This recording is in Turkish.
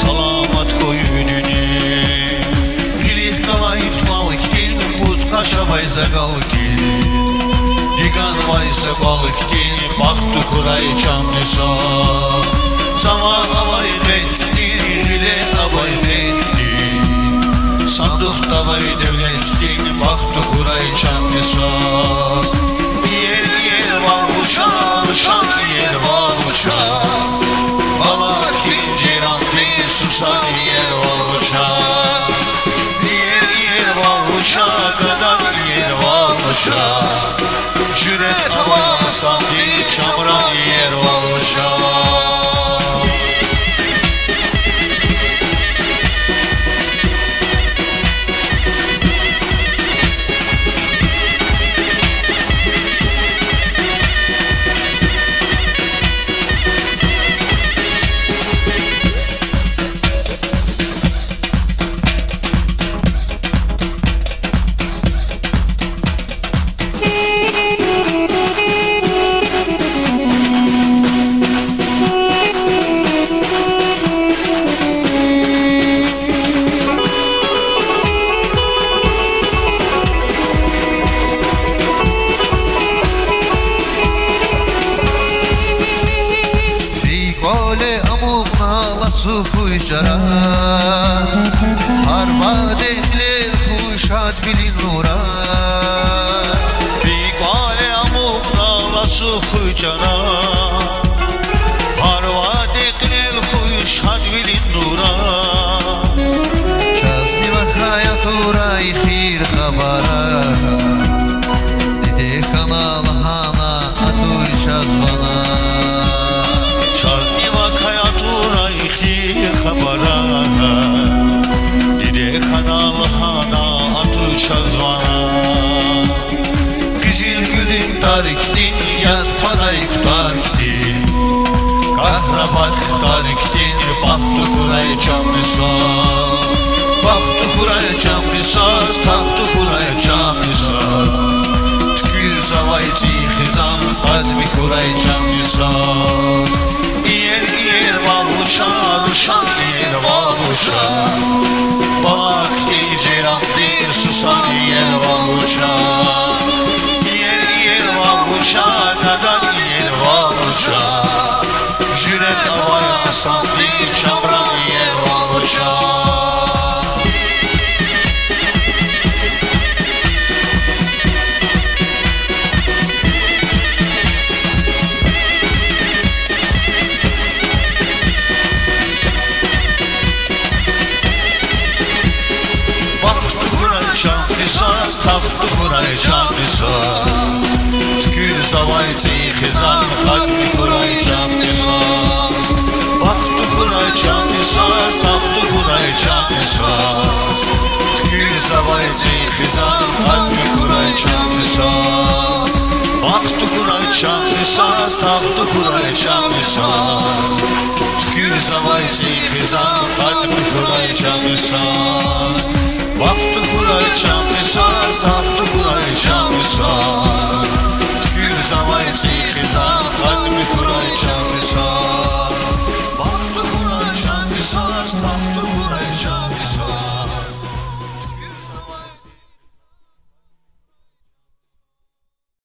salamat koyunini Gilih qalayt balık din Budqa şabayza qalgin Digan vaysa balık din Baxtu kuray camnisa Sama avay qeydin Gile avay qeydin Sanduq davay devlettin Baxtu kuray camnisa Yer yer var uşan Uşan yer var uşan Balak din ciranli Susan yer var uşan Yer yer var uşan Kadar yer var uşan Jürek hava sanki Kamran yer var uşan Suhuy jara Harba demlel kuşat bilin nura Fi qale amuna la suhuy jara Harba demlel kuşat bilin nura Şazni va hayat uray khir khabara Dide kanal hana atuy şazvana Şazni va hayat uray Xabara Dide kanal hana atı şazvana Qizil gülün tariktin Yad farayk tariktin Kahrabat tariktin Baxtu kuray camnisaz Baxtu kuray camnisaz Taxtu kuray camnisaz Tkür zavayci xizan Qadmi kuray camnisaz Yer yer valuşan Uşan yer valuşan Bakti cirandir Susan yer valuşan Yer yer valuşan Kadar yer valuşan Jüret avaya sanki Kamran yer valuşan Taxtu kuray camnisaz Tkür zavayci xizan Xadmi kuray camnisaz Baxtu kuray camnisaz Taxtu kuray camnisaz Tkür zavayci xizan Xadmi kuray camnisaz Baxtu kuray camnisaz Taxtu kuray camnisaz Tkür zavayci xizan